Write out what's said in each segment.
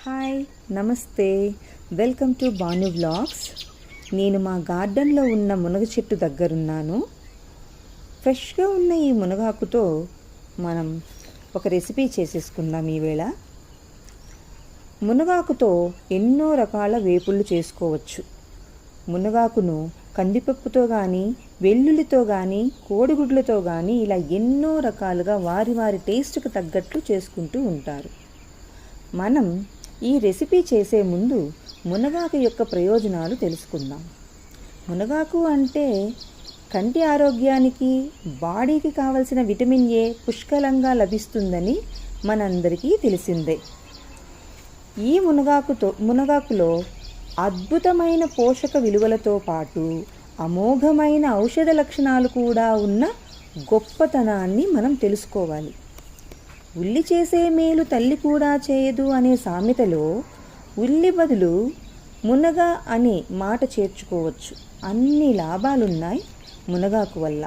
Hi నమస్తే, welcome to Banu vlogs. నేను మా గార్డెన్లో ఉన్న మునగ చెట్టు దగ్గరున్నాను. ఫ్రెష్గా ఉన్న ఈ మునగాకుతో మనం ఒక రెసిపీ చేసేసుకుందాం. ఈవేళ మునగాకుతో ఎన్నో రకాల వేపుళ్ళు చేసుకోవచ్చు. మునగాకును కందిపప్పుతో కానీ, వెల్లుల్లితో కానీ, కోడిగుడ్లతో కానీ ఇలా ఎన్నో రకాలుగా వారి వారి టేస్ట్కి తగ్గట్లు చేసుకుంటూ ఉంటారు. మనం ఈ రెసిపీ చేసే ముందు మునగాకు యొక్క ప్రయోజనాలు తెలుసుకుందాం. మునగాకు అంటే కంటి ఆరోగ్యానికి, బాడీకి కావలసిన విటమిన్ ఏ పుష్కలంగా లభిస్తుందని మనందరికీ తెలిసిందే. ఈ మునగాకులో అద్భుతమైన పోషక విలువలతో పాటు అమోఘమైన ఔషధ లక్షణాలు కూడా ఉన్న గొప్పతనాన్ని మనం తెలుసుకోవాలి. ఉల్లి చేసే మేలు తల్లి కూడా చేయదు అనే సామెతలో ఉల్లి బదులు మునగ అనే మాట చేర్చుకోవచ్చు. అన్ని లాభాలున్నాయి మునగాకు వల్ల.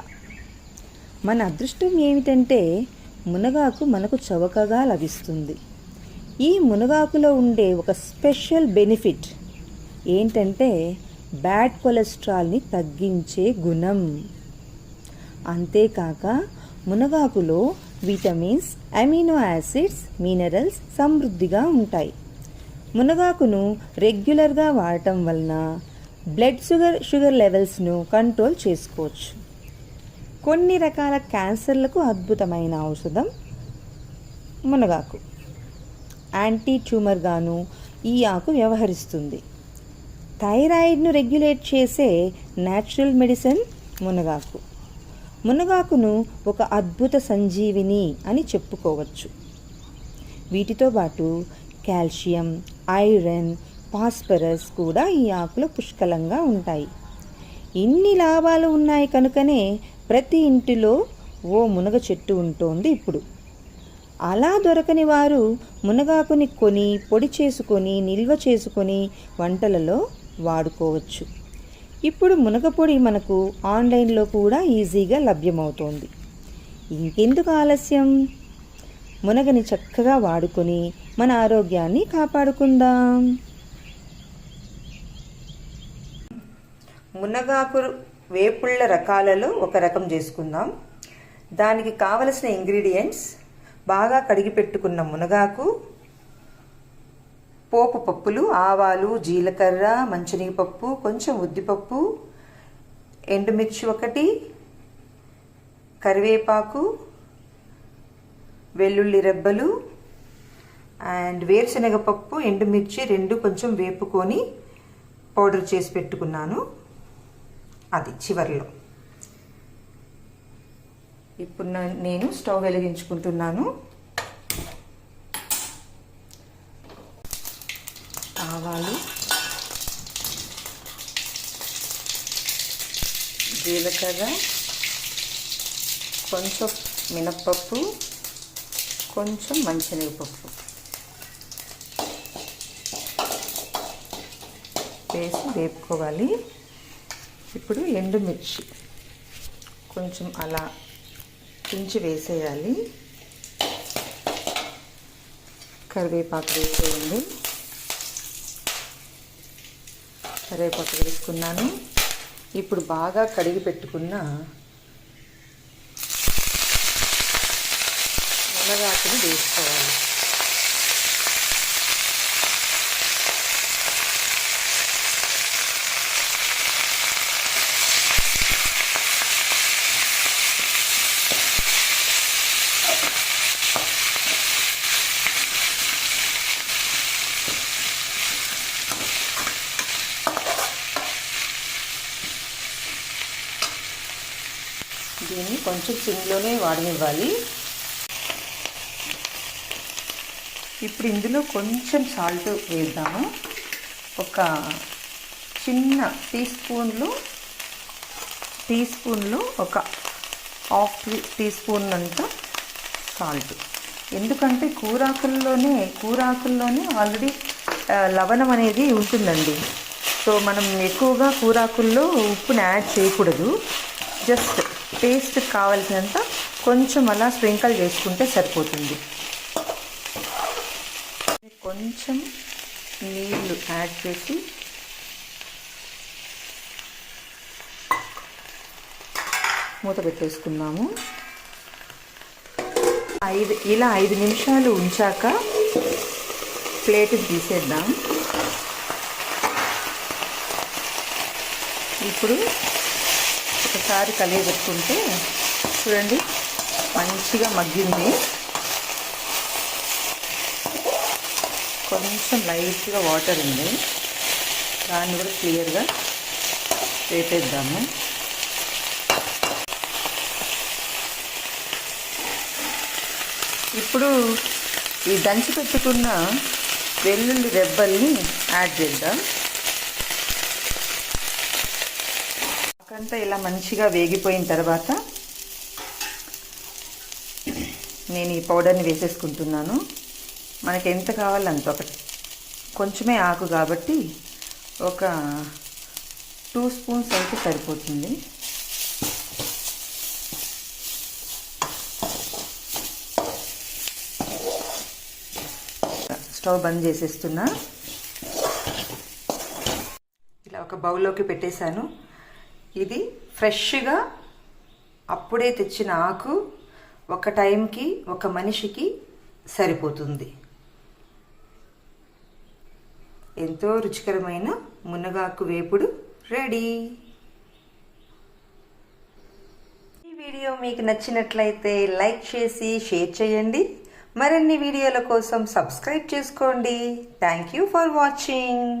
మన అదృష్టం ఏమిటంటే మునగాకు మనకు చవకగా లభిస్తుంది. ఈ మునగాకులో ఉండే ఒక స్పెషల్ బెనిఫిట్ ఏంటంటే బ్యాడ్ కొలెస్ట్రాల్ని తగ్గించే గుణం. అంతేకాక మునగాకులో విటమిన్స్, అమినో యాసిడ్స్, మినరల్స్ సమృద్ధిగా ఉంటాయి. మునగాకును రెగ్యులర్గా వాడటం వలన బ్లడ్ షుగర్ లెవెల్స్ను కంట్రోల్ చేసుకోవచ్చు. కొన్ని రకాల క్యాన్సర్లకు అద్భుతమైన ఔషధం మునగాకు. యాంటీ ట్యూమర్గాను ఈ ఆకు వ్యవహరిస్తుంది. థైరాయిడ్ను రెగ్యులేట్ చేసే న్యాచురల్ మెడిసిన్ మునగాకు. మునగాకును ఒక అద్భుత సంజీవిని అని చెప్పుకోవచ్చు. వీటితో పాటు కాల్షియం, ఐరన్, ఫాస్ఫరస్ కూడా ఈ ఆకులో పుష్కలంగా ఉంటాయి. ఇన్ని లాభాలు ఉన్నాయి కనుకనే ప్రతి ఇంటిలో ఓ మునగ చెట్టు ఉంటోంది ఇప్పుడు. అలా దొరకని వారు మునగాకుని కొని పొడి చేసుకొని నిల్వ చేసుకొని వంటలలో వాడుకోవచ్చు. ఇప్పుడు మునగపొడి మనకు ఆన్లైన్లో కూడా ఈజీగా లభ్యమవుతోంది. ఇంకెందుకు ఆలస్యం, మునగని చక్కగా వాడుకొని మన ఆరోగ్యాన్ని కాపాడుకుందాం. మునగాకు వేపుళ్ళ రకాలలో ఒక రకం చేసుకుందాం. దానికి కావలసిన ఇంగ్రీడియంట్స్: బాగా కడిగి పెట్టుకున్న మునగాకు, పోపు పప్పులు, ఆవాలు, జీలకర్ర, మంచినీపప్పు, కొంచెం ఉద్దిపప్పు, ఎండుమిర్చి 1, కరివేపాకు, వెల్లుల్లి రెబ్బలు అండ్ వేరుశనగపప్పు, ఎండుమిర్చి 2 కొంచెం వేపుకొని పౌడర్ చేసి పెట్టుకున్నాను. అది చివర్లో. ఇప్పుడు నేను స్టవ్ వెలిగించుకుంటున్నాను. ఆవాలు, జీలకర్ర, కొంచెం మినప్పప్పు, కొంచెం మంచినీపప్పు వేసి వేపుకోవాలి. ఇప్పుడు ఎండుమిర్చి కొంచెం అలా తుంచి వేసేయాలి. కరివేపాకు వేసేయండి. కరివేపాకు వేసుకున్నాను. ఇప్పుడు బాగా కడిగి పెట్టుకున్న మునగాకుని వేసుకోవాలి. దీన్ని కొంచెం సిమ్లోనే వాడనివ్వాలి. ఇప్పుడు ఇందులో కొంచెం సాల్ట్ వేద్దాము. ఒక చిన్న టీ స్పూన్లో ఒక హాఫ్ టీ స్పూన్ అంత సాల్ట్. ఎందుకంటే కూరాకుల్లోనే ఆల్రెడీ లవణం అనేది ఉంటుందండి. సో మనం ఎక్కువగా కూరాకుల్లో ఉప్పుని యాడ్ చేయకూడదు. జస్ట్ టేస్ట్ కావాల్సినంత కొంచెం అలా స్ప్రింకిల్ చేసుకుంటే సరిపోతుంది. కొంచెం నీళ్ళు యాడ్ చేసి మూత పెట్టేసుకున్నాము. ఇలా 5 నిమిషాలు ఉంచాక ప్లేట్ తీసేద్దాం. ఇప్పుడు ఒకసారి కలియబెట్టుకుంటే చూడండి మంచిగా మగ్గింది. కొంచెం లైట్గా వాటర్ ఉంది, దాన్ని కూడా క్లియర్గా వేపేద్దాము. ఇప్పుడు ఈ దంచి పెట్టుకున్న వెల్లుల్లి రెబ్బల్ని యాడ్ చేద్దాం. అంతా ఇలా మంచిగా వేగిపోయిన తర్వాత నేను ఈ పౌడర్ని వేసేసుకుంటున్నాను. మనకి ఎంత కావాలంత, ఒకటి కొంచెమే ఆకు కాబట్టి ఒక 2 స్పూన్స్ అయితే సరిపోతుంది. స్టవ్ బంద్ చేసేస్తున్నా. ఇలా ఒక బౌల్లోకి పెట్టేశాను. ఇది ఫ్రెష్గా అప్పుడే తెచ్చిన ఆకు, ఒక టైంకి ఒక మనిషికి సరిపోతుంది. ఎంతో రుచికరమైన మునగాకు వేపుడు రెడీ. ఈ వీడియో మీకు నచ్చినట్లయితే లైక్ చేసి షేర్ చేయండి. మరిన్ని వీడియోల కోసం సబ్స్క్రైబ్ చేసుకోండి. Thank you for watching.